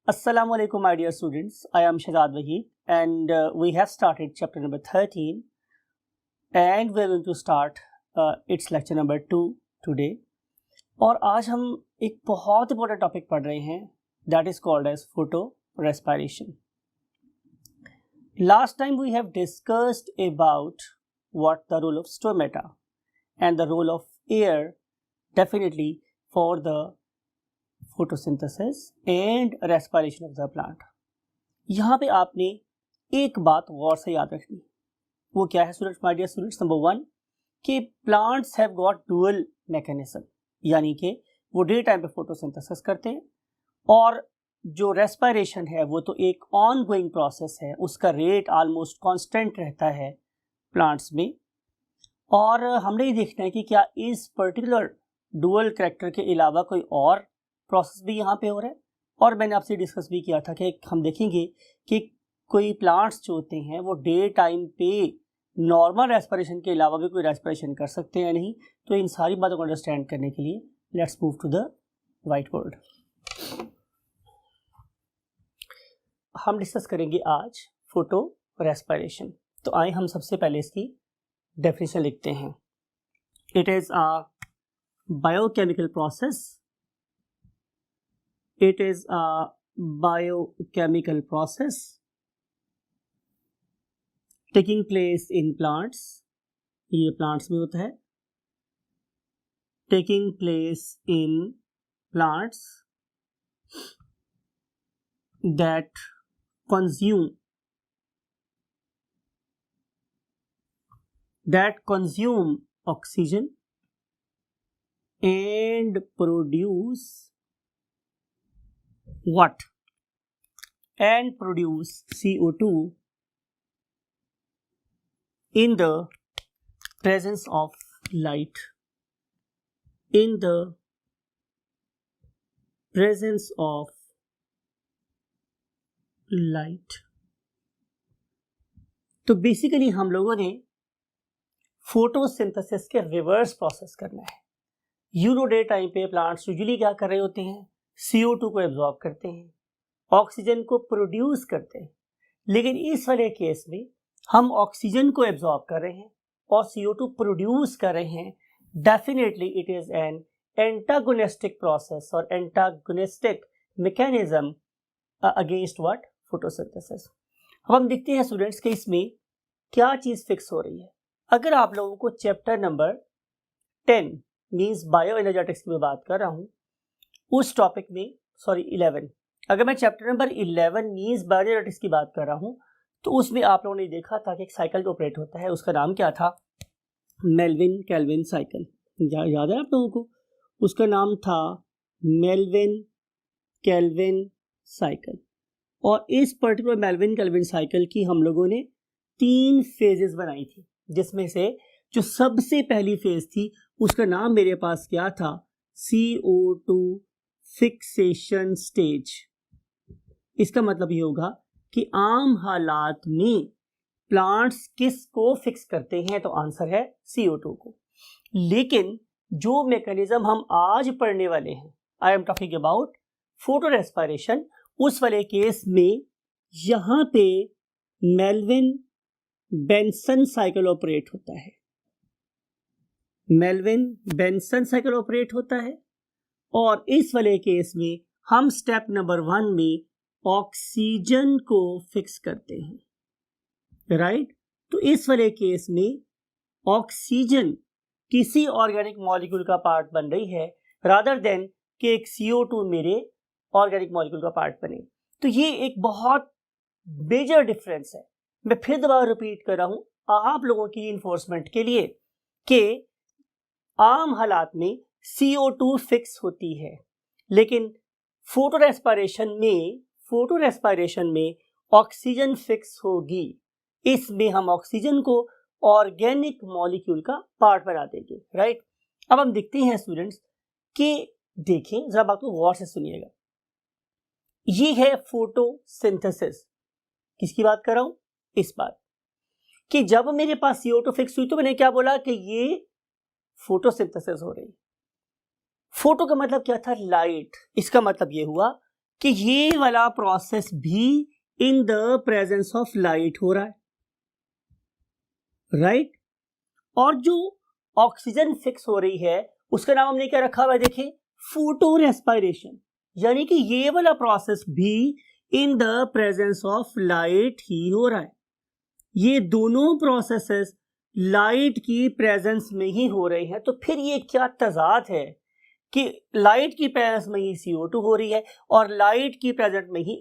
Assalamu alaikum, my dear students. I am Shahzad Wahid, and we have started chapter number 13, and we are going to start its lecture number 2 today. और आज हम एक बहुत important topic पढ़ रहे हैं, that is called as photo respiration. Last time we have discussed about what the role of stomata and the role of air definitely for the photosynthesis and respiration of the plant. यहाँ पे आपने एक बात गौर से याद रखनी, वो क्या है students, my dear students? Number 1 कि plants have got dual mechanism, यानी कि वो डे टाइम पे फोटोसिंथेसिस करते हैं और जो रेस्पिरेशन है वो तो एक ऑन गोइंग प्रोसेस है, उसका रेट ऑलमोस्ट कांस्टेंट रहता है प्लांट्स में। और हमने ये देखना है कि क्या इस पर्टिकुलर डुअल कैरेक्टर के अलावा कोई और प्रोसेस भी यहाँ पे हो रहा है। और मैंने आपसे डिस्कस भी किया था कि हम देखेंगे कि कोई प्लांट्स जो होते हैं वो डे टाइम पे नॉर्मल रेस्पिरेशन के अलावा भी कोई रेस्पिरेशन कर सकते हैं या नहीं। तो इन सारी बातों को अंडरस्टैंड करने के लिए let's move to the whiteboard. हम डिस्कस करेंगे आज फोटो रेस्पिरेशन। तो आए हम सबसे पहले इसकी डेफिनेशन लिखते हैं। It is a biochemical process. It is a biochemical process taking place in plants. ये plants में होता है। Taking place in plants that consume oxygen and produce what? And produce CO2 in the presence of light. In the presence of light. तो basically हम लोगों ने photosynthesis के reverse process करना है। यूनो डे टाइम पे प्लांट्स यूजुअली क्या कर रहे होते हैं? CO2 को एब्जॉर्ब करते हैं, ऑक्सीजन को प्रोड्यूस करते हैं। लेकिन इस वाले केस में हम ऑक्सीजन को एब्जॉर्ब कर रहे हैं और CO2 प्रोड्यूस कर रहे हैं। Definitely it is an antagonistic process और antagonistic mechanism against what? Photosynthesis. अब हम देखते हैं स्टूडेंट्स कि इसमें क्या चीज फिक्स हो रही है। अगर आप लोगों को chapter number 10 means bio energetics की मैं बात कर रहा हूं, उस टॉपिक में 11, अगर मैं चैप्टर नंबर 11 मीन्स बायोएनर्जेटिक्स की बात कर रहा हूं तो उसमें आप लोगों ने देखा था कि एक साइकिल जो ऑपरेट होता है उसका नाम क्या था? Melvin Calvin cycle. याद है आप लोगों को? उसका नाम था मेल्विन केल्विन साइकिल। और इस पर्टिकुलर मेल्विन केल्विन साइकिल की हम लोगों ने 3 फेजेस बनाई थी, जिसमें से जो सबसे पहली फेज थी उसका नाम मेरे पास क्या था? CO2 fixation stage. इसका मतलब ये होगा कि आम हालात में प्लांट्स किसको फिक्स करते हैं? तो आंसर है CO2 को। लेकिन जो मैकेनिज्म हम आज पढ़ने वाले हैं, आई am talking about photo respiration, उस वाले केस में यहां पे मेल्विन बेंसन साइकिल ऑपरेट होता है। मेल्विन बेंसन साइकिल ऑपरेट होता है और इस वाले केस में हम स्टेप नंबर 1 में ऑक्सीजन को फिक्स करते हैं, राइट? तो इस वाले केस में ऑक्सीजन किसी ऑर्गेनिक मॉलिक्यूल का पार्ट बन रही है रादर देन कि एक CO2 मेरे ऑर्गेनिक मॉलिक्यूल का पार्ट बने। तो ये एक बहुत मेजर डिफरेंस है। मैं फिर दोबारा रिपीट कर रहा हूं आप लोगों की इन्फोर्समेंट के लिए कि आम हालात में CO2 फिक्स होती है, लेकिन फोटो रेस्पिरेशन में ऑक्सीजन फिक्स होगी। इसमें हम ऑक्सीजन को ऑर्गेनिक मॉलिक्यूल का पार्ट बना देंगे, राइट? अब हम देखते हैं स्टूडेंट्स कि देखें जरा बात को गौर से सुनिएगा। ये है फोटोसिंथेसिस। किसकी बात कर रहा हूं? इस बात कि जब मेरे पास CO2 फिक्स हुई तो मैंने क्या बोला कि ये फोटोसिंथेसिस हो रही। फोटो का मतलब क्या था? लाइट। इसका मतलब ये हुआ कि ये वाला प्रोसेस भी in the presence of light हो रहा है, राइट। और जो ऑक्सीजन फिक्स हो रही है उसका नाम हमने क्या रखा हुआ है, देखिए, फोटो रेस्पिरेशन। यानी कि ये वाला प्रोसेस भी in the presence of light ही हो रहा है। ये दोनों प्रोसेसेस लाइट की प्रेजेंस में ही हो रहे हैं। तो फिर ये क्या तजाद है कि लाइट की प्रेजेंस में ही CO2 हो रही है और लाइट की प्रेजेंस में ही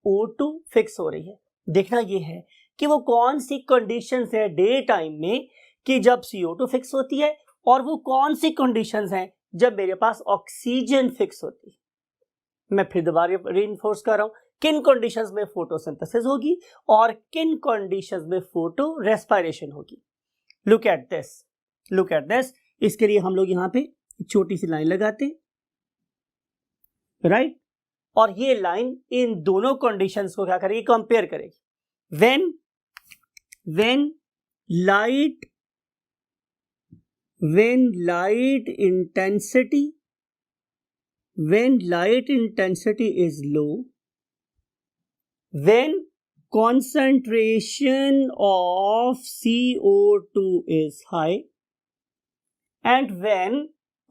O2 फिक्स हो रही है। देखना ये है कि वो कौन सी कंडीशंस है डे टाइम में कि जब CO2 फिक्स होती है, और वो कौन सी कंडीशंस हैं जब मेरे पास ऑक्सीजन फिक्स होती है। मैं फिर दोबारा रीइंफोर्स कर रहा हूं, किन कंडीशंस में फोटोसिंथेसिस होगी और किन कंडीशंस में फोटो रेस्पिरेशन होगी। Look at this. इसके लिए हम लोग यहां पे छोटी सी लाइन लगाते हैं, राइट। और ये लाइन इन दोनों कंडीशंस को क्या करेगी, कंपेयर करेगी। when light intensity is low, when concentration of CO2 is high, and when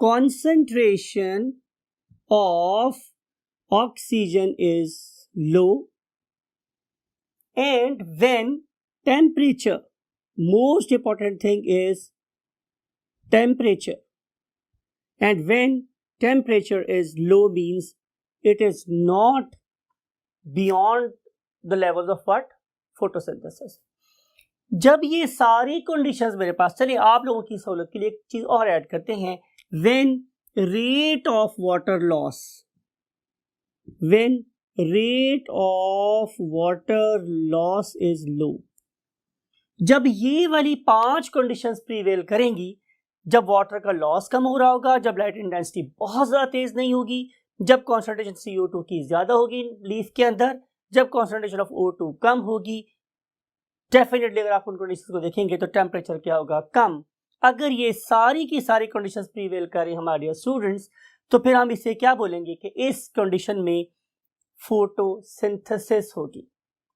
concentration of oxygen is low, and when temperature, most important thing is temperature, and when temperature is low means it is not beyond the levels of what, photosynthesis। जब ये सारी conditions मेरे पास, चलिए आप लोगों की सहूलत के लिए एक चीज और ऐड करते हैं, when rate of water loss is low, जब ये वाली 5 कंडीशंस प्रीवेल करेंगी, जब वाटर का लॉस कम हो रहा होगा, जब लाइट इंटेंसिटी बहुत ज्यादा तेज नहीं होगी, जब कॉन्सेंट्रेशन CO2 की ज्यादा होगी लीफ के अंदर, जब कॉन्सेंट्रेशन ऑफ O2 कम होगी, डेफिनेटली अगर आप उन कंडीशंस को देखेंगे तो टेम्परेचर क्या होगा, कम। अगर ये सारी की सारी कंडीशंस प्रीवेल करें हमारे स्टूडेंट्स, तो फिर हम इसे क्या बोलेंगे कि इस कंडीशन में फोटोसिंथेसिस होगी,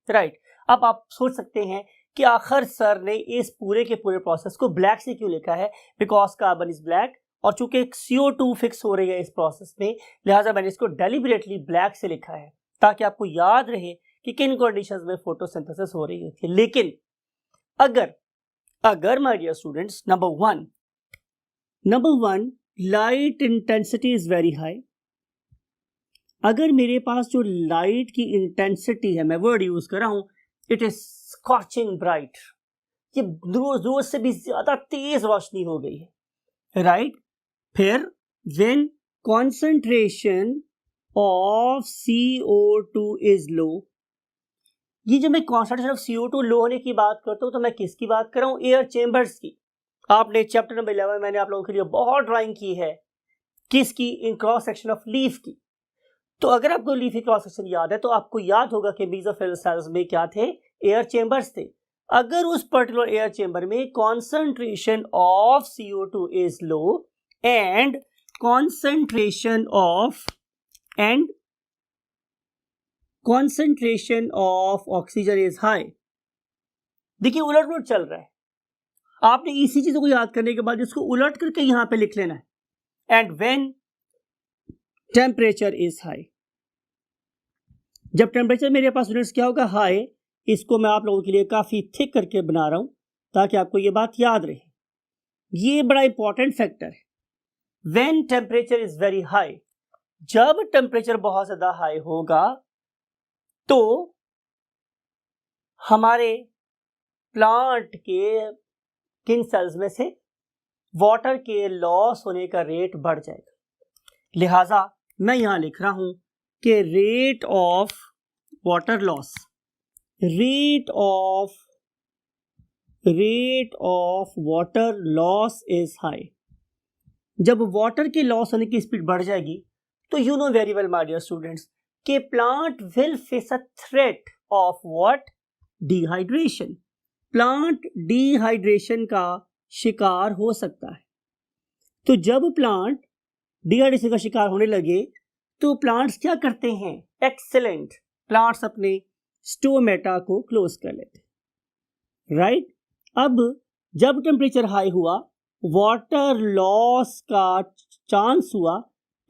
राइट। अब आप सोच सकते हैं कि आखिर सर ने इस पूरे के पूरे प्रोसेस को ब्लैक से क्यों लिखा है, बिकॉज कार्बन इज ब्लैक, और चूंकि CO2 फिक्स हो रही है इस प्रोसेस में, लिहाजा मैंने इसको डेलिबरेटली ब्लैक से लिखा है ताकि आपको याद रहे कि किन कंडीशंस में फोटोसिंथेसिस हो रही होती है। लेकिन अगर my dear students, number one light intensity is very high. अगर मेरे पास जो लाइट की इंटेंसिटी है, मैं वर्ड यूज कर रहा हूं, इट इज स्कॉचिंग ब्राइट, ये दूर से भी ज्यादा तेज रोशनी हो गई है, राइट। फिर when concentration of CO2 is low, ये जब मैं कॉन्सेंट्रेशन ऑफ CO2 लो होने की बात करता हूं तो मैं किसकी बात कर रहा हूं, एयर चेंबर्स की। आपने चैप्टर नंबर 11 मैंने आप लोगों के लिए बहुत ड्राइंग की है, किसकी, इन क्रॉस सेक्शन ऑफ लीफ की। तो अगर आपको लीफ क्रॉस सेक्शन याद है तो आपको याद होगा कि मेसोफिल सेल्स में क्या थे, एयर चेंबर्स थे। अगर उस पर्टिकुलर एयर चेंबर में concentration of CO2 is low and concentration of oxygen is high, देखिए उलट पुलट चल रहा है। आपने इसी चीजों को याद करने के बाद इसको उलट करके यहां पे लिख लेना है, and when temperature is high, जब टेम्परेचर मेरे पास स्टूडेंट्स क्या होगा, हाई। इसको मैं आप लोगों के लिए काफी थिक करके बना रहा हूं ताकि आपको ये बात याद रहे। ये बड़ा इंपॉर्टेंट फैक्टर है। When temperature is very high, जब टेम्परेचर बहुत ज्यादा हाई होगा तो हमारे प्लांट के किन सेल्स में से वाटर के लॉस होने का रेट बढ़ जाएगा। लिहाजा मैं यहां लिख रहा हूं कि rate of water loss, rate of water loss is high. जब वाटर के लॉस होने की स्पीड बढ़ जाएगी तो you know very well my dear students कि plant will face a threat of what, dehydration. Plant dehydration का शिकार हो सकता है। तो जब प्लांट डिहाइड्रेशन का शिकार होने लगे तो प्लांट्स क्या करते हैं, एक्सेलेंट, प्लांट्स अपने स्टोमेटा को क्लोज कर लेते, राइट। अब जब टेम्परेचर हाई हुआ, वाटर लॉस का चांस हुआ,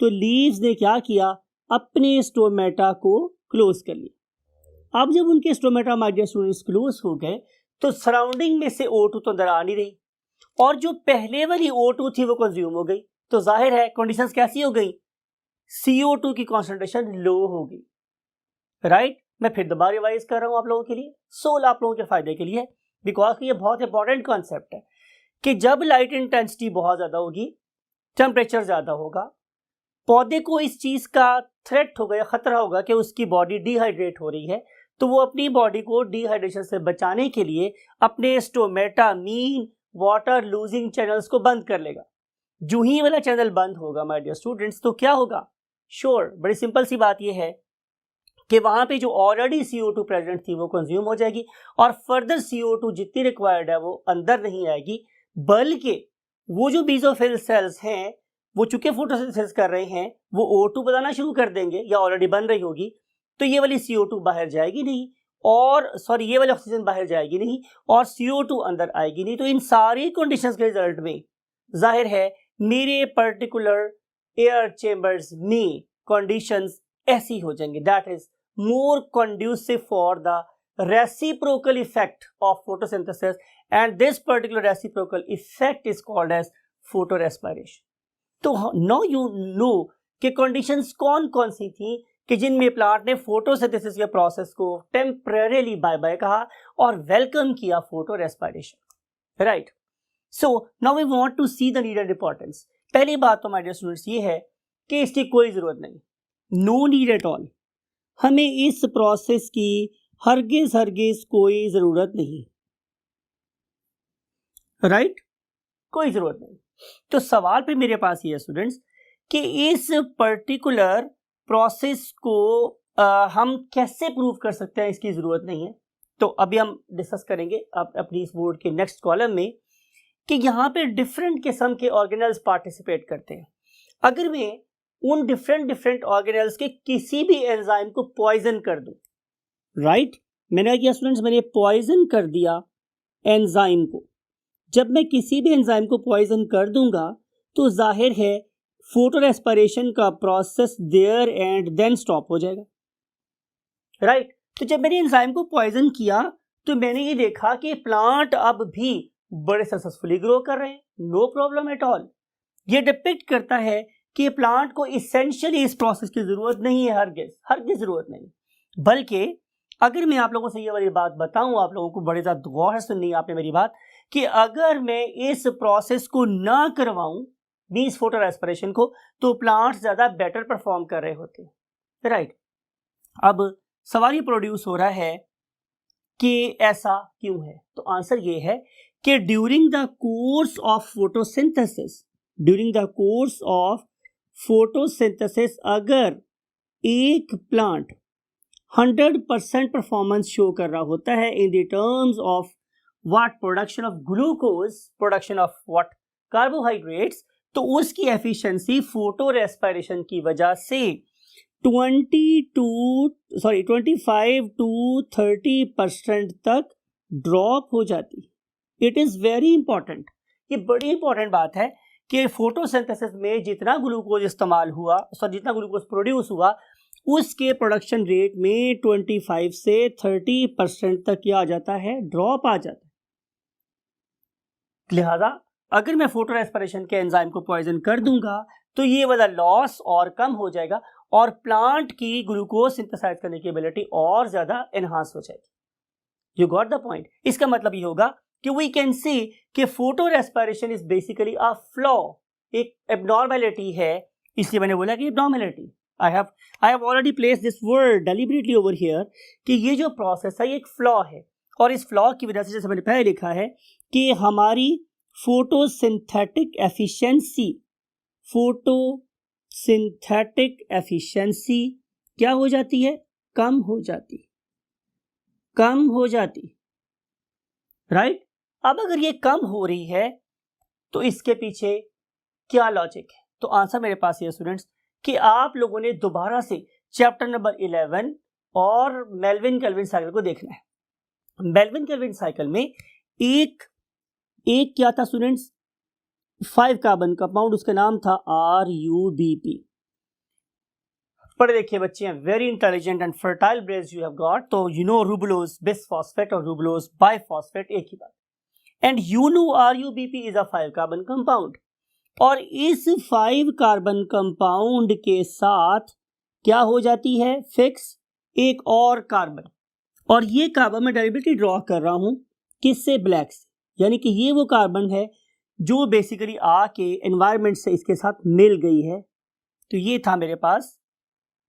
तो लीव्स ने क्या किया, अपने स्टोमेटा को क्लोज कर लिया। अब जब उनके stomata my dear students close हो गए, तो सराउंडिंग में से O2 तो अंदर आ नहीं रही, और जो पहले वाली O2 थी वो कंज्यूम हो गई, तो जाहिर है कंडीशंस कैसी हो गई, CO2 की कॉन्सेंट्रेशन लो हो गई, राइट। मैं फिर दोबारा रिवाइज कर रहा हूं आप लोगों के लिए, सोल आप लोगों के फायदे के लिए, बिकॉज ये बहुत इंपॉर्टेंट कॉन्सेप्ट है कि जब लाइट इंटेंसिटी बहुत ज्यादा होगी, टेम्परेचर ज्यादा होगा, पौधे को इस चीज का थ्रेट होगा या खतरा होगा कि उसकी बॉडी डिहाइड्रेट हो रही है, तो वो अपनी बॉडी को डिहाइड्रेशन से बचाने के लिए अपने stomata mean water losing channels को बंद कर लेगा। जो ही वाला चैनल बंद होगा माय डियर स्टूडेंट्स, तो क्या होगा, श्योर बड़ी सिंपल सी बात यह है कि वहां पे जो ऑलरेडी CO2 प्रेजेंट थी वो कंज्यूम हो जाएगी, और फर्दर CO2 जितनी रिक्वायर्ड है वो अंदर नहीं आएगी, बल्कि वो जो बेसोफिल सेल्स हैं वो चूंकि फोटोसिंथेसिस कर रहे हैं, वो O2 बनाना शुरू कर देंगे या ऑलरेडी बन रही होगी, तो ये वाली CO2 बाहर जाएगी नहीं, और सॉरी ये वाली ऑक्सीजन बाहर जाएगी नहीं, और CO2 अंदर आएगी नहीं। तो इन सारी कंडीशंस के रिजल्ट में जाहिर है मेरे पर्टिकुलर एयर चेंबर्स में कंडीशंस ऐसी हो जाएंगे, that is more conducive for the reciprocal effect of photosynthesis, and this particular reciprocal effect is called as photorespiration. तो now you know कि conditions कौन कौन सी थी कि जिनमें प्लांट ने फोटोसिंथेसिस के प्रोसेस को टेम्परेरीली बाय बाय कहा और वेलकम किया photorespiration, right. So now we want to see the need and importance. पहली बात तो माय डियर स्टूडेंट्स ये है कि इसकी कोई जरूरत नहीं, नो नीड एट ऑल, हमें इस प्रोसेस की हरगिज कोई जरूरत नहीं, राइट, कोई जरूरत नहीं। तो सवाल पे मेरे पास ये है स्टूडेंट्स कि इस पर्टिकुलर प्रोसेस को हम कैसे प्रूव कर सकते हैं इसकी जरूरत नहीं है। तो अभी हम डिस्कस करेंगे अपनी इस बोर्ड के नेक्स्ट कॉलम में कि यहाँ पे डिफरेंट किस्म के ऑर्गेनल्स पार्टिसिपेट करते हैं। अगर मैं उन डिफरेंट ऑर्गेनल्स के किसी भी एंजाइम को पॉइजन कर दूं, राइट, मैंने क्या किया स्टूडेंट्स, मैंने पॉइजन कर दिया एंजाइम को। जब मैं किसी भी एंजाइम को पॉइजन कर दूंगा तो जाहिर है फोटोरेस्पिरेशन का process there and then stop हो जाएगा, राइट। तो जब मैंने एंजाइम को पॉइजन किया तो मैंने ये देखा कि प्लांट अब भी बड़े सक्सेसफुली ग्रो कर रहे हैं, नो प्रॉब्लम एट ऑल। ये डिपिक्ट करता है कि प्लांट को इसेंशियली इस प्रोसेस की जरूरत नहीं है, हरगिज जरूरत नहीं। बल्कि अगर मैं आप लोगों से ये वाली बात बताऊं, आप लोगों को बड़े ज्यादा गौर से सुननी है आपने मेरी बात, कि अगर मैं इस प्रोसेस को ना करवाऊं मींस फोटोरेस्पिरेशन को, तो प्लांट्स ज्यादा बेटर परफॉर्म कर रहे होते हैं, राइट। अब सवाल ये प्रोड्यूस हो रहा है कि ऐसा क्यों है, तो आंसर ये है कि during the course of photosynthesis अगर एक प्लांट 100% परफॉर्मेंस शो कर रहा होता है in the terms of what, production of glucose, production of what, carbohydrates, तो उसकी एफिशिएंसी फोटोरेस्पिरेशन की वजह से 25 to 30% तक ड्रॉप हो जाती। इट इज वेरी इंपॉर्टेंट, ये बड़ी इंपॉर्टेंट बात है कि फोटोसिंथेसिस में जितना ग्लूकोज इस्तेमाल हुआ, जितना ग्लूकोज प्रोड्यूस हुआ, उसके प्रोडक्शन रेट में 25 से 30% तक क्या आ जाता है, ड्रॉप आ जाता है। लिहाजा अगर मैं फोटोरेस्पिरेशन के एंजाइम को पॉइजन कर दूंगा तो ये वाला लॉस और कम हो जाएगा और प्लांट की ग्लूकोज सिंथेसाइज करने की एबिलिटी और ज्यादा एनहांस हो जाएगी। You got the point. इसका मतलब ये होगा कि वी कैन सी कि photorespiration is basically a flaw, एक एब्नॉर्मेलिटी है, इसलिए मैंने बोला कि abnormality. I have already placed this word deliberately over here कि ये जो प्रोसेस है ये एक फ्लॉ है, और इस फ्लॉ की वजह से जैसे मैंने पहले लिखा है कि हमारी फोटोसिंथेटिक एफिशिएंसी क्या हो जाती है, कम हो जाती, राइट। अब अगर ये कम हो रही है तो इसके पीछे क्या लॉजिक है, तो आंसर मेरे पास ये स्टूडेंट्स कि आप लोगों ने दोबारा से चैप्टर नंबर 11 और मेल्विन केल्विन साइकिल को देखना है। मेल्विन केल्विन साइकिल में एक क्या था स्टूडेंट्स, 5 कार्बन कंपाउंड, उसका नाम था RUBP। पढ़े देखिए बच्चे हैं, very intelligent and fertile brains you have got. तो यू नो रूबुलोज बिसफॉस्फेट और रूबुलोज बाइफॉस्फेट एक ही बात। And you know RUBP is a 5 carbon compound. और इस 5 कार्बन कंपाउंड के साथ क्या हो जाती है, फिक्स एक और कार्बन। और ये कार्बन मैं डेलिबरेटली ड्रॉ कर रहा हूं किससे, ब्लैक से, यानी कि ये वो कार्बन है जो बेसिकली आके एनवायरमेंट से इसके साथ मिल गई है। तो ये था मेरे पास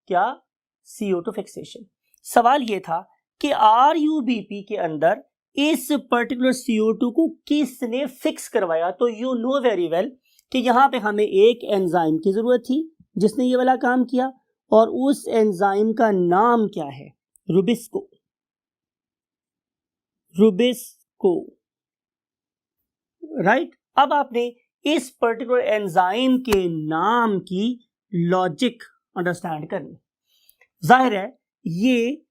क्या, CO2 फिक्सेशन। सवाल ये था कि RUBP के अंदर इस पर्टिकुलर CO2 को किसने फिक्स करवाया। तो यू नो वेरी वेल कि यहां पे हमें एक एंजाइम की जरूरत थी जिसने ये वाला काम किया, और उस एंजाइम का नाम क्या है, रूबिस्को। राइट। अब आपने इस पर्टिकुलर एंजाइम के नाम की लॉजिक अंडरस्टैंड करनी। जाहिर है ये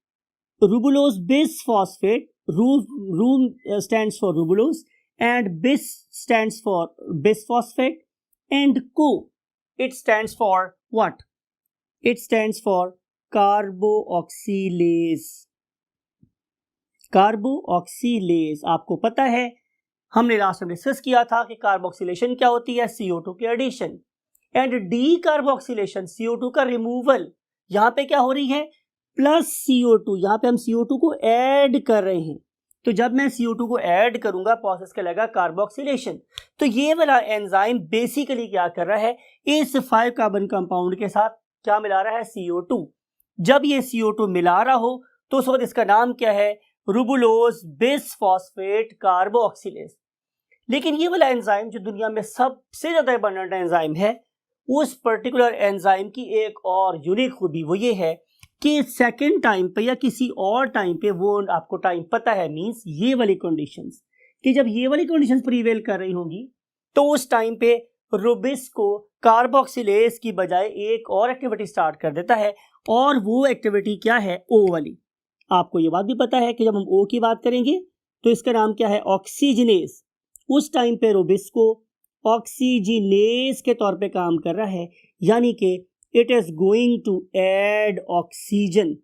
ribulose bisphosphate, Ru stands for ribulose and bis stands for bisphosphate and co it stands for what, it stands for carboxylase. Carboxylase आपको पता है, हमने लास्ट में डिस्कस किया था कि कार्बोक्सिलेशन क्या होती है, CO2 की addition, and D carboxylation CO2 का रिमूवल। यहां पे क्या हो रही है, प्लस CO2, यहां पे हम CO2 को ऐड कर रहे हैं। तो जब मैं CO2 को ऐड करूंगा प्रोसेस कहलाएगा कार्बोक्सिलेशन। तो ये वाला एंजाइम बेसिकली क्या कर रहा है, इस 5 कार्बन कंपाउंड के साथ क्या मिला रहा है, CO2। जब ये CO2 मिला रहा हो तो उस वक्त इसका नाम क्या है, रूबुलोज बिसफॉस्फेट कार्बोक्सिलेज। लेकिन ये वाला एंजाइम जो दुनिया में सबसे ज्यादा अबंडेंट एंजाइम है, उस पर्टिकुलर एंजाइम की एक और यूनिक खूबी वो ये है कि सेकेंड टाइम पे या किसी और टाइम पे, वो आपको टाइम पता है, मींस ये वाली कंडीशंस, कि जब ये वाली कंडीशंस प्रीवेल कर रही होंगी तो उस टाइम पे रूबिस्को कार्बोक्सिलेज की बजाय एक और एक्टिविटी स्टार्ट कर देता है, और वो एक्टिविटी क्या है, O वाली। आपको ये बात भी पता है कि जब हम O की बात करेंगे तो इसका नाम क्या है, ऑक्सीजनेज। उस टाइम पे रूबिस्को ऑक्सीजनेज के तौर पे काम कर रहा है, यानी कि it is going to add oxygen,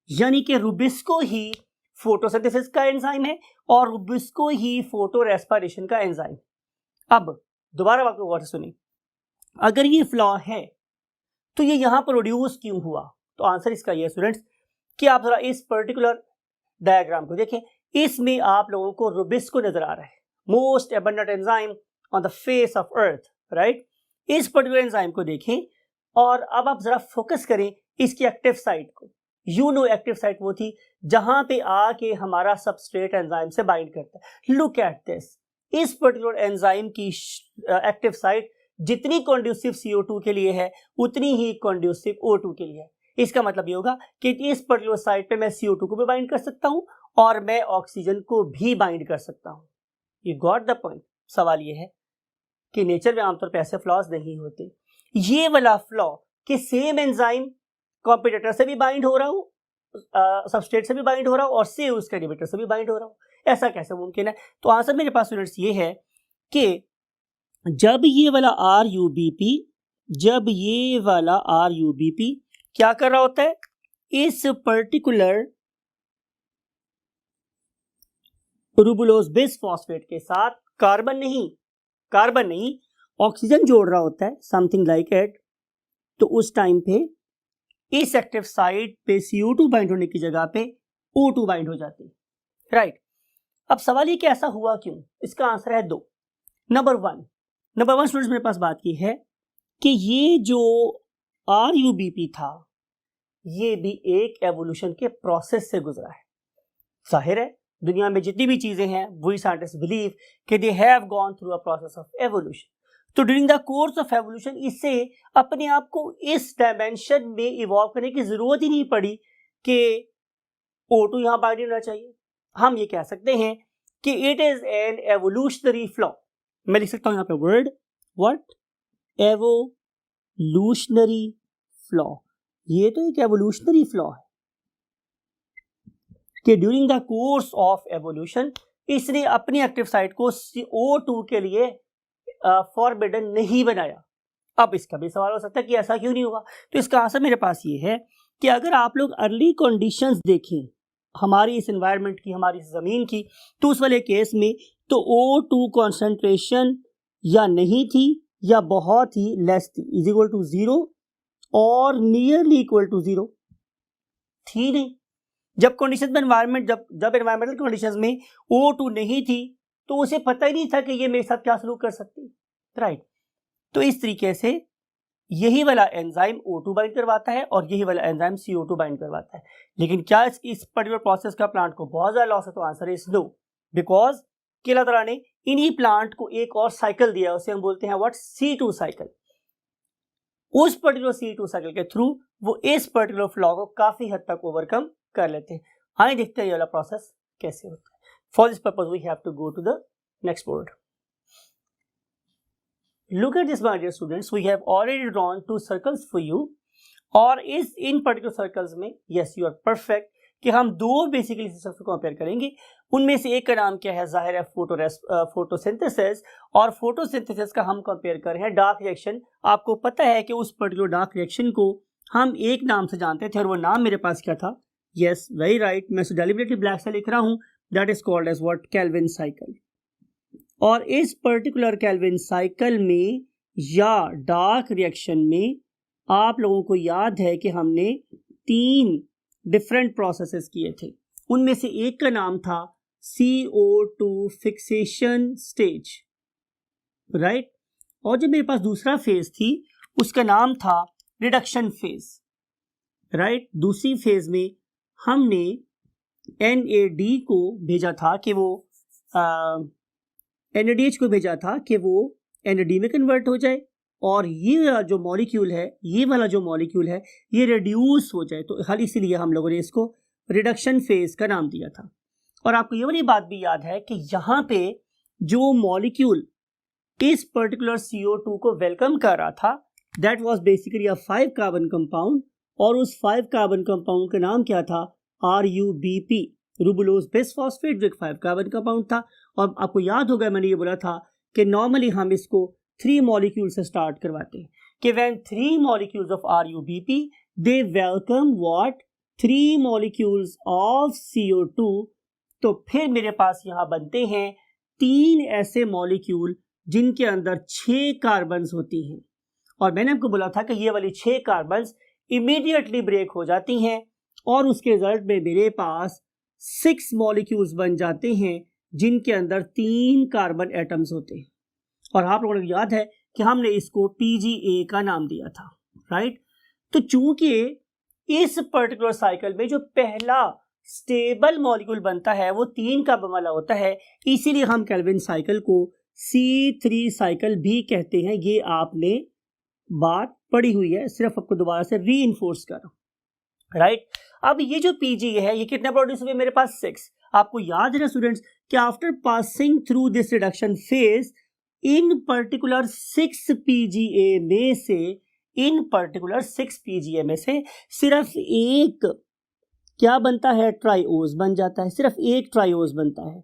यानी कि रूबिस्को ही फोटोसिंथेसिस का एंजाइम है और रूबिस्को ही फोटो रेस्पिरेशन का एंजाइम। अब दोबारा बात को गौर से सुनिए, अगर ये फ्लॉ है तो ये यहां प्रोड्यूस क्यों हुआ। तो आंसर इसका ये स्टूडेंट्स कि आप जरा इस पर्टिकुलर डायग्राम को देखें, इसमें आप लोगों को रूबिस्को नजर आ रहा है, most abundant enzyme on the face of earth, right. इस पर्टिकुलर एंजाइम को देखें और अब आप जरा फोकस करें इसकी एक्टिव साइट को। यू नो एक्टिव साइट वो थी जहां पे आके हमारा सबस्ट्रेट एंजाइम से बाइंड करता है। लुक एट दिस, इस पर्टिकुलर एंजाइम की एक्टिव साइट जितनी कंड्यूसिव CO2 के लिए है उतनी ही कंड्यूसिव O2 के लिए है। इसका मतलब ये होगा कि इस पर्टिकुलर साइट पे मैं CO2 को भी बाइंड कर सकता हूं और मैं ऑक्सीजन को भी बाइंड कर सकता हूं। You got the point. सवाल ये है कि नेचर में आमतौर पर ऐसे फ्लॉज नहीं होते। ये वाला फ्लॉ कि सेम एंजाइम कॉम्पिटिटर से भी बाइंड हो रहा हो, सबस्ट्रेट से भी बाइंड हो रहा हो और सेम उसके इनहिबिटर से भी बाइंड हो रहा हो, ऐसा कैसे मुमकिन है। तो आंसर मेरे पास स्टूडेंट्स ये है कि जब ये वाला RUBP क्या कर रहा होता है, इस पर्टिकुलर रूबुलोज बिसफॉस्फेट के साथ कार्बन नहीं ऑक्सीजन जोड़ रहा होता है, समथिंग लाइक इट। तो उस टाइम पे इस एक्टिव साइट पे CO2 बाइंड होने की जगह पे O2 बाइंड हो जाती है, राइट। अब सवाल ये कि ऐसा हुआ क्यों, इसका आंसर है 2। नंबर वन स्टूडेंट्स मेरे पास बात की है कि ये जो RUBP था ये भी एक एवोल्यूशन के प्रोसेस से गुजरा है। जाहिर है दुनिया में जितनी भी चीजें हैं वही साइंटिस्ट बिलीव कि they have gone through a process of evolution. तो during the course of evolution इससे अपने आप को इस डायमेंशन में इवॉल्व करने की जरूरत ही नहीं पड़ी कि O2 यहां बाइंड होना चाहिए। हम ये कह सकते हैं कि it is an evolutionary flaw. मैं लिख सकता हूं यहां पे वर्ड व्हाट, एवोल्यूशनरी फ्लॉ। ये तो एक एवोल्यूशनरी फ्लॉ है कि during the course of evolution इसने अपनी एक्टिव साइट को CO2 के लिए फॉरबिडन नहीं बनाया। अब इसका भी सवाल हो सकता है कि ऐसा क्यों नहीं हुआ, तो इसका आंसर मेरे पास ये है कि अगर आप लोग अर्ली कंडीशंस देखें हमारी इस एनवायरनमेंट की, हमारी इस ज़मीन की, तो उस वाले केस में तो O2 कॉन्सेंट्रेशन या नहीं थी या बहुत ही लेस थी, इज इक्वल टू 0 और नियरली इक्वल टू 0 थी नहीं। जब कंडीशन में एनवायरनमेंट जब एनवायरमेंटल कंडीशंस में O2 नहीं थी तो उसे पता ही नहीं था कि ये मेरे साथ क्या सलूक कर सकती, राइट। तो इस तरीके से यही वाला एंजाइम O2 बाइंड करवाता है और यही वाला एंजाइम CO2 बाइंड करवाता है। लेकिन क्या इस पर्टिकुलर प्रोसेस का प्लांट को बहुत ज्यादा लॉस है, तो आंसर इज नो, बिकॉज अल्लाह ताला ने इन्हीं प्लांट को एक और साइकिल दिया, उसे हम बोलते हैं व्हाट, C2 साइकिल। उस पर्टिकुलर C2 साइकिल के थ्रू वो इस पर्टिकुलर फ्लॉ को काफी हद तक ओवरकम कर लेते हैं। आइए देखते हैं ये वाला प्रोसेस कैसे होता है। For this purpose we have to go to the next board. Look at this, my dear students. We have already drawn 2 circles for you. और इस इन पर्टिकुलर सर्कल्स में yes you are perfect कि हम दो basically systems को compare करेंगे। उनमें से एक का नाम क्या है, जाहिर है फोटोसिंथेसिस, और फोटोसिंथेसिस का हम कंपेयर कर रहे हैं डार्क रिएक्शन। आपको पता है कि उस पर्टिकुलर डार्क रिएक्शन को हम एक नाम से जानते थे और वो नाम मेरे पास क्या था, yes very right, मैं डेलिबरेटली ब्लैक से लिख रहा हूँ, that is called as what, Calvin cycle. और इस पर्टिकुलर केल्विन साइकिल में या डार्क रिएक्शन में आप लोगों को याद है कि हमने 3 डिफरेंट प्रोसेसेस किए थे। उनमें से एक का नाम था CO2 फिक्सेशन स्टेज, राइट। और जब मेरे पास दूसरा फेज थी उसका नाम था रिडक्शन फेज, राइट। दूसरी फेज में हमने NAD को भेजा था कि वो NADH को भेजा था कि वो NAD में कन्वर्ट हो जाए और ये वाला जो मॉलिक्यूल है ये रिड्यूस हो जाए। तो खाली इसीलिए हम लोगों ने इसको रिडक्शन फेज का नाम दिया था। और आपको ये वाली बात भी याद है कि यहाँ पे जो मॉलिक्यूल इस पर्टिकुलर CO2 को वेलकम कर रहा था that was basically a 5 carbon compound, और उस 5 कार्बन कंपाउंड का नाम क्या था, RUBP, रूबुलोज बिसफॉस्फेट, जो एक 5 कार्बन कंपाउंड था। और आपको याद होगा मैंने ये बोला था कि नॉर्मली हम इसको 3 मॉलिक्यूल से स्टार्ट करवाते हैं कि when 3 molecules of RUBP they welcome what, 3 molecules of CO2, तो फिर मेरे पास यहाँ बनते हैं 3 ऐसे मॉलिक्यूल जिनके अंदर 6 कार्बन्स होती हैं। और मैंने आपको बोला था कि ये वाली 6 कार्बन्स इमीडिएटली ब्रेक हो जाती हैं और उसके रिजल्ट में मेरे पास 6 मॉलिक्यूल्स बन जाते हैं जिनके अंदर 3 कार्बन एटम्स होते हैं। और आप लोगों को याद है कि हमने इसको PGA का नाम दिया था, राइट। तो चूंकि इस पर्टिकुलर साइकिल में जो पहला स्टेबल मॉलिक्यूल बनता है वो 3 कार्बन वाला होता है, इसीलिए हम केल्विन साइकिल को C3 साइकिल भी कहते हैं। ये आपने बात पढ़ी हुई है, सिर्फ आपको दोबारा से रीइंफोर्स कर रहा हूं, राइट। अब ये जो PGA है ये कितने प्रोड्यूस हुए, मेरे पास 6। आपको याद है ना स्टूडेंट्स कि after passing through this reduction phase in particular 6 PGA में से सिर्फ एक क्या बनता है, ट्राइओज बन जाता है, सिर्फ एक ट्राइओज बनता है।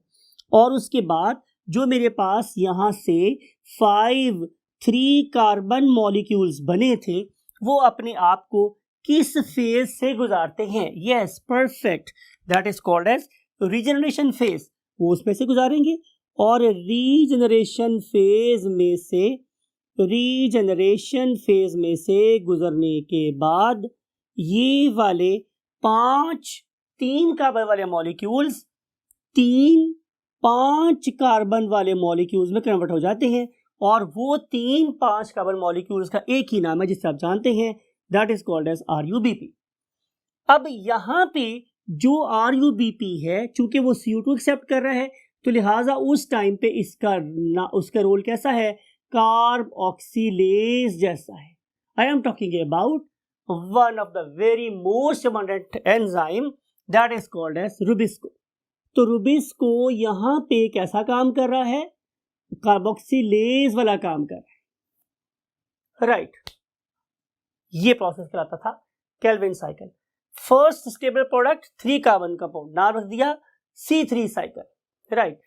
और उसके बाद जो मेरे पास यहां से 5 3 कार्बन मॉलिक्यूल्स बने थे वो अपने आप को किस फेज से गुजारते हैं, yes perfect, that is called as regeneration phase, वो उसमें से गुजारेंगे। और रीजनरेशन फेज में से गुजरने के बाद ये वाले 3 कार्बन वाले मॉलिक्यूल्स 5 कार्बन वाले मॉलिक्यूल्स में कन्वर्ट हो जाते हैं और वो 5 कार्बन मॉलिक्यूल्स का एक ही नाम है जिसे आप जानते हैं, that is called as RUBP। अब यहाँ पे जो RUBP है चूंकि वो CO2 एक्सेप्ट कर रहा है तो लिहाजा उस टाइम पे उसका रोल कैसा है, कार्ब ऑक्सीलेज जैसा है। I am talking about one of the very most abundant enzyme that is called as rubisco. तो रुबिस्को यहाँ पे कैसा काम कर रहा है, कार्बोक्सिलेज वाला काम कर रहा है, राइट। ये प्रोसेस कहलाता था Calvin cycle. First stable product 3 carbon compound, नाम रख दिया C3 साइकिल, राइट।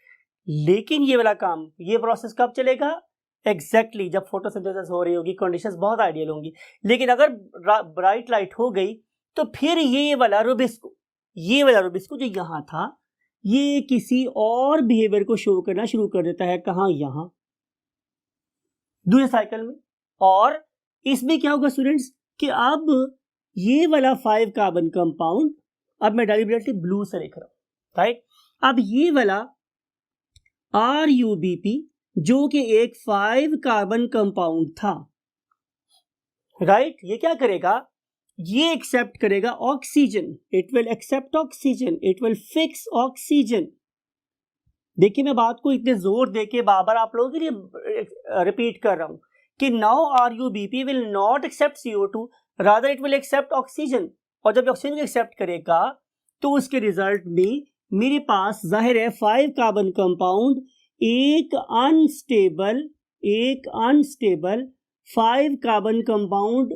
लेकिन ये वाला काम, ये प्रोसेस कब चलेगा? एग्जैक्टली जब फोटोसिंथेसिस हो रही होगी, कंडीशंस बहुत आइडियल होंगी। लेकिन अगर ब्राइट लाइट हो गई तो फिर ये वाला रूबिस्को जो यहां था, ये किसी और बिहेवियर को शो करना शुरू कर देता है। कहां? यहां दूसरे साइकिल में। और इसमें क्या होगा स्टूडेंट्स कि अब ये वाला 5 कार्बन कंपाउंड, अब मैं डेलिबरेटली ब्लू से लिख रहा हूं, राइट। अब ये वाला RUBP जो कि एक 5 कार्बन कंपाउंड था, राइट, ये क्या करेगा? ये एक्सेप्ट करेगा oxygen, it will accept oxygen, it will fix oxygen. देखिए मैं बात को इतने जोर देके बार बार आप लोगों के लिए रिपीट कर रहा हूं कि now RUBP will not accept CO2, rather it will accept oxygen. और जब ऑक्सीजन को एक्सेप्ट करेगा तो उसके रिजल्ट में मेरे पास जाहिर है 5 कार्बन कंपाउंड एक अनस्टेबल 5 कार्बन कंपाउंड,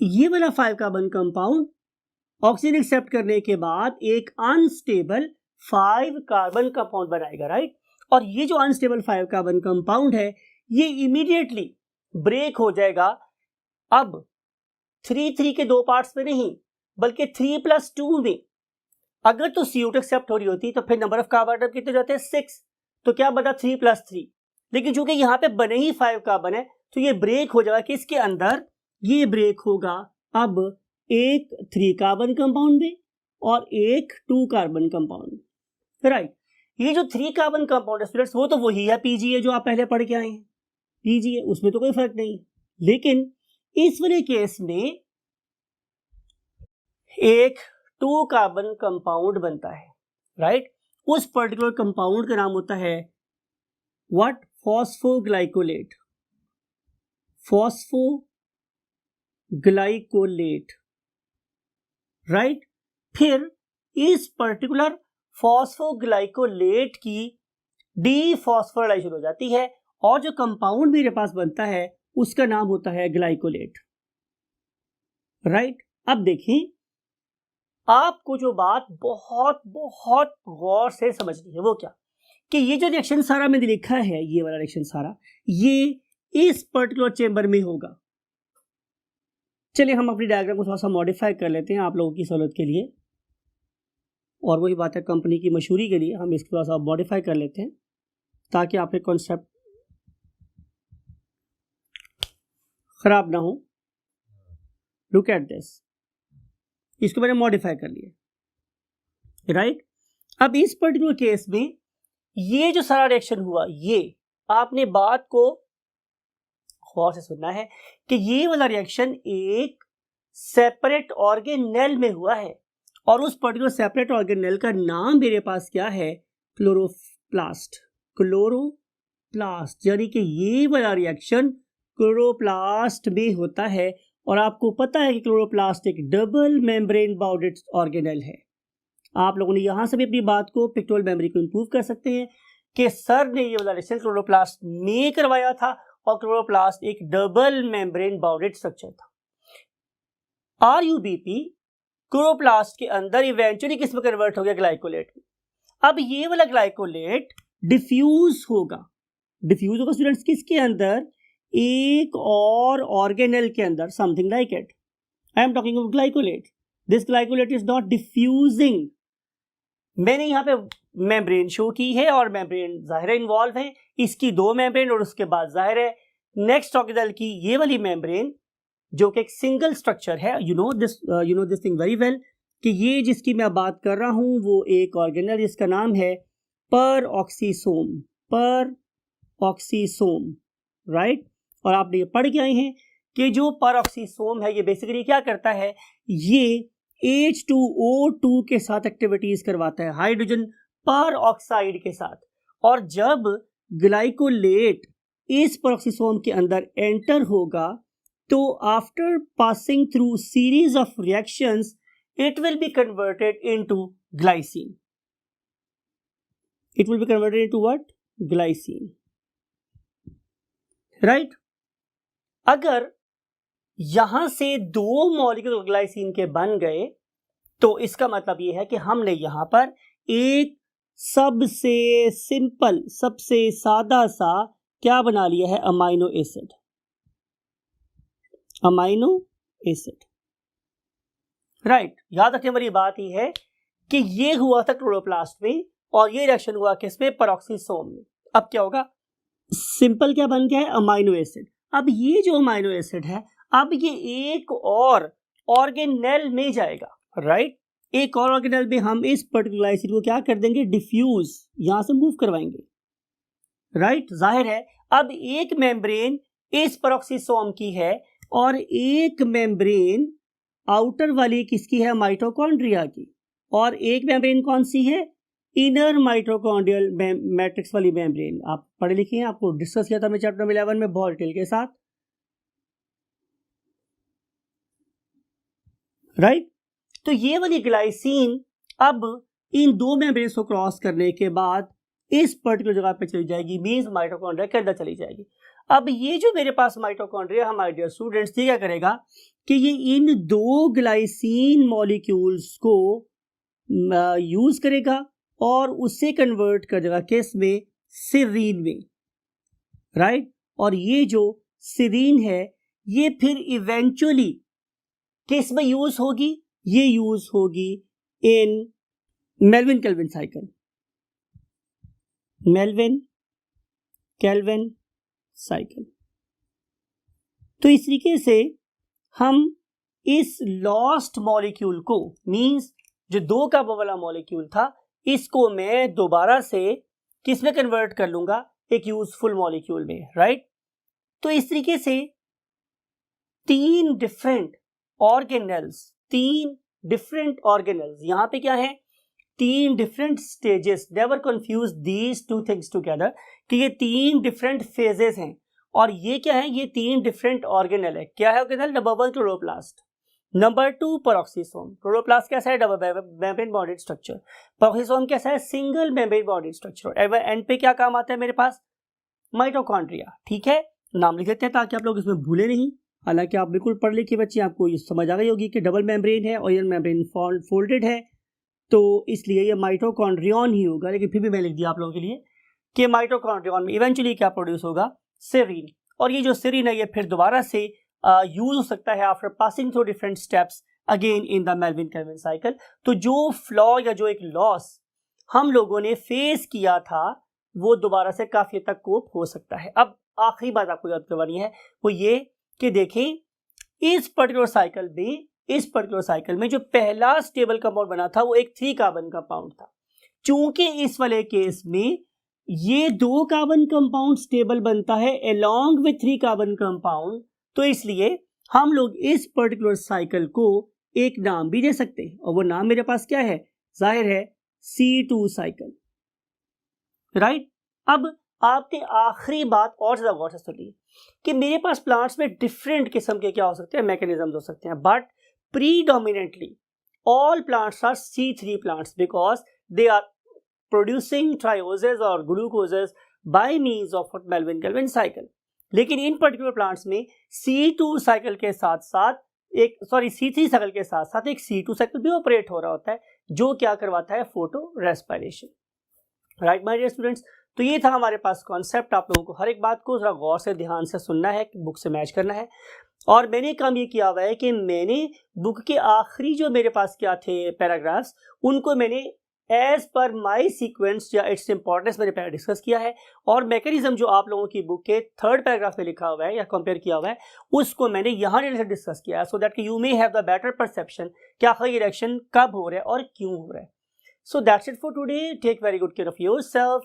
ये वाला 5 कार्बन कंपाउंड ऑक्सीजन एक्सेप्ट करने के बाद एक अनस्टेबल 5 कार्बन कंपाउंड बनाएगा, राइट। और ये जो अनस्टेबल 5 कार्बन कंपाउंड है ये इमीडिएटली ब्रेक हो जाएगा। अब 3 के 2 पार्ट्स में नहीं बल्कि 3+2 में। अगर तो CO2 एक्सेप्ट हो रही होती तो फिर नंबर ऑफ कार्बन एटम कितने जाते हैं? 6। तो क्या बना? 3+3। लेकिन चूंकि यहां पे बने ही 5 कार्बन है तो ये ब्रेक हो जाएगा। किसके अंदर? ये ब्रेक होगा अब एक 3 कार्बन कंपाउंड में और एक 2 कार्बन कंपाउंड, राइट। ये जो 3 कार्बन कंपाउंड है स्टूडेंट्स वो तो वही है PGA जो आप पहले पढ़ के आए हैं, PGA, उसमें तो कोई फर्क नहीं। लेकिन इस वाले केस में एक 2 कार्बन कंपाउंड बनता है, राइट। उस पर्टिकुलर कंपाउंड का नाम होता है व्हाट? Phosphoglycolate, right. फिर इस पर्टिकुलर फॉस्फोग्लाइकोलेट की डीफॉस्फोराइलेशन हो जाती है और जो कंपाउंड मेरे पास बनता है उसका नाम होता है ग्लाइकोलेट, राइट। अब देखें, आपको जो बात बहुत बहुत गौर से समझनी है वो क्या कि ये जो रिएक्शन सारा मैंने लिखा है, ये वाला रिएक्शन सारा, ये इस पर्टिकुलर चेंबर में होगा। चलिए हम अपनी डायग्राम को थोड़ा सा मॉडिफाई कर लेते हैं आप लोगों की सहूलत के लिए, और वही बात है कंपनी की मशहूरी के लिए हम इसको थोड़ा सा मॉडिफाई कर लेते हैं ताकि आपके कॉन्सेप्ट खराब ना हो। लुक एट दिस, इसको मैंने मॉडिफाई कर लिया, राइट। अब इस पर्टिकुलर केस में ये जो सारा रिएक्शन हुआ, ये आपने बात को गौर से सुनना है कि ये वाला रिएक्शन एक सेपरेट ऑर्गेनेल में हुआ है और उस पर्टिकुलर सेपरेट ऑर्गेनेल का नाम मेरे पास क्या है? क्लोरोप्लास्ट, यानी कि ये वाला रिएक्शन क्लोरोप्लास्ट में होता है। और आपको पता है कि क्लोरोप्लास्ट एक डबल मेम्ब्रेन बाउंडेड ऑर्गेनेल है। आप लोगों ने यहां से भी अपनी बात को पिक्टोरियल मेमोरी को इंप्रूव कर सकते हैं कि सर ने ये वाला रिएक्शन क्लोरोप्लास्ट में करवाया था और क्लोरोप्लास्ट एक डबल मेम्ब्रेन बाउंडेड स्ट्रक्चर था। RUBP क्लोरोप्लास्ट के अंदर इवेंचुअली किस में कन्वर्ट हो गया? ग्लाइकोलेट में। अब ये वाला ग्लाइकोलेट डिफ्यूज होगा स्टूडेंट्स किसके अंदर? एक और ऑर्गेनेल के अंदर, something like it. I am talking of glycolate. This glycolate is not diffusing. मैंने यहाँ पे मेम्ब्रेन शो की है और मेम्ब्रेन जाहिर इन्वॉल्व है, इसकी 2 मेम्ब्रेन और उसके बाद जाहिर है नेक्स्ट ऑर्गेनेल की ये वाली मेम्ब्रेन जो कि एक सिंगल स्ट्रक्चर है। You know this thing very well कि ये जिसकी मैं बात कर रहा हूं वो एक ऑर्गेनेल जिसका नाम है पर ऑक्सीसोम, राइट। और आप ये पढ़ के आए हैं कि जो पर ऑक्सीसोम है ये बेसिकली क्या करता है? ये H2O2 के साथ एक्टिविटीज करवाता है, हाइड्रोजन पर ऑक्साइड के साथ। और जब ग्लाइकोलेट इस परऑक्सीसोम के अंदर एंटर होगा तो after passing through series of reactions it will be converted into glycine. It will be converted into what? Glycine. Right? अगर यहां से 2 मॉलिक्यूल ग्लाइसिन के बन गए, तो इसका मतलब यह है कि हमने यहां पर एक सबसे सिंपल, सबसे सादा सा क्या बना लिया है, amino acid. Amino acid, right. याद रखने वाली बात यह है कि ये हुआ था क्लोरोप्लास्ट में और ये रिएक्शन हुआ किसमें, पेरोक्सीसोम में। अब क्या होगा, सिंपल क्या बन गया है, अमाइनो एसिड। अब ये जो अमाइनो एसिड है, अब ये एक और ऑर्गेनेल में जाएगा, राइट। एक और ऑर्गेनेल में हम इस पर्टिकुलर एसिड को क्या कर देंगे, डिफ्यूज, यहां से मूव करवाएंगे, राइट। जाहिर है अब एक मेम्ब्रेन इस पेरोक्सीसोम की है और एक मेम्ब्रेन आउटर वाली किसकी है, माइटोकॉन्ड्रिया की, और एक मेम्ब्रेन कौन सी है, इनर माइटोकॉन्ड्रियल मैट्रिक्स वाली मेम्ब्रेन। आप पढ़े लिखे हैं, आपको डिस्कस किया था मैं चैप्टर नंबर 11 में बहुत डिटेल के साथ, राइट। तो ये वाली ग्लाइसिन अब इन 2 मेम्ब्रेन्स को क्रॉस करने के बाद इस पर्टिकुलर जगह पे चली जाएगी, मींस माइटोकॉन्ड्रिया के अंदर चली जाएगी। अब ये जो मेरे पास माइटोकॉन्ड्रिया है, हमारे डियर स्टूडेंट्स, ये क्या करेगा कि ये इन 2 ग्लाइसिन मॉलिक्यूल्स को यूज करेगा और उससे कन्वर्ट कर देगा किस में, सिरीन में, राइट। और ये जो सिरीन है ये फिर इवेंचुअली किस में यूज होगी, ये यूज होगी in Melvin Calvin cycle, Melvin Calvin cycle. तो इस तरीके से हम इस लॉस्ट मॉलिक्यूल को, मींस जो 2 कार्बन वाला मॉलिक्यूल था, इसको मैं दोबारा से किस में कन्वर्ट कर लूंगा, एक यूजफुल मॉलिक्यूल में, राइट। तो इस तरीके से 3 डिफरेंट ऑर्गेनेल्स, यहां पे क्या है, 3 different stages. Never confuse these 2 things together, कि ये 3 डिफरेंट फेजेस हैं और ये क्या है, ये 3 डिफरेंट ऑर्गेनेल है। क्या है organelle, number 1 chloroplast, number 2 peroxisome. Chloroplast कैसा है, double membrane bonded structure. Peroxisome कैसा है, single membrane bonded structure. And पे क्या काम आता है मेरे पास, माइटोकॉन्ड्रिया, ठीक है। नाम लिख देते हैं ताकि आप लोग इसमें भूले नहीं। हालांकि आप बिल्कुल पढ़ लिखे बच्चे, आपको ये समझ आ गई होगी कि डबल मेम्ब्रेन है और ये मेम्ब्रेन फोल्डेड है, तो इसलिए ये माइटोकॉन्ड्रियन ही होगा। लेकिन फिर भी मैं लिख दिया आप लोगों के लिए कि माइटोकॉन्ड्रियन में इवेंचुअली क्या प्रोड्यूस होगा, सेरीन। और ये जो सेरीन है ये फिर दोबारा से यूज हो सकता है after passing through different steps again in the Melvin Calvin cycle. तो जो फ्लॉ या जो एक लॉस हम लोगों ने फेस किया था वो दोबारा से काफी हद तक कोप हो सकता है। अब आखिरी बात आपको याद करवानी है वो ये कि देखें इस पर्टिकुलर साइकिल में जो पहला स्टेबल कंपाउंड बना था वो एक 3 कार्बन कंपाउंड था। चूंकि इस वाले केस में ये 2 कार्बन कंपाउंड स्टेबल बनता है अलोंग विथ 3 कार्बन कंपाउंड, तो इसलिए हम लोग इस पर्टिकुलर साइकिल को एक नाम भी दे सकते हैं और वो नाम मेरे पास क्या है, जाहिर है C2 साइकिल, राइट। अब आपने आखिरी बात और ज्यादा गौर से सुनी कि मेरे पास प्लांट्स में डिफरेंट किस्म के क्या हो सकते हैं, मैकेनिज्म हो सकते हैं, but predominantly all plants are C3 plants because they are producing trioses और glucoses by means of Melvin Calvin cycle. लेकिन इन पर्टिकुलर प्लांट्स में C2 साइकिल के साथ साथ C3 साइकिल के साथ साथ एक C2 साइकिल भी ऑपरेट हो रहा होता है जो क्या करवाता है, photo respiration, right my dear students. तो ये था हमारे पास कॉन्सेप्ट। आप लोगों को हर एक बात को जरा गौर से ध्यान से सुनना है, बुक से मैच करना है। और मैंने काम ये किया हुआ है कि मैंने बुक के आखिरी जो मेरे पास क्या थे पैराग्राफ्स, उनको मैंने एज पर माई सीक्वेंस या इट्स इंपॉर्टेंस मैंने पहले डिस्कस किया है, और मैकेनिज्म जो आप लोगों की बुक के 3rd पैराग्राफ में लिखा हुआ है या कंपेयर किया हुआ है उसको मैंने यहाँ डिस्कस किया है, so that you may have the better perception कि आखिर ये रिएक्शन कब हो रहा है और क्यों हो रहा है। So that's it for today. Take very good care of yourself.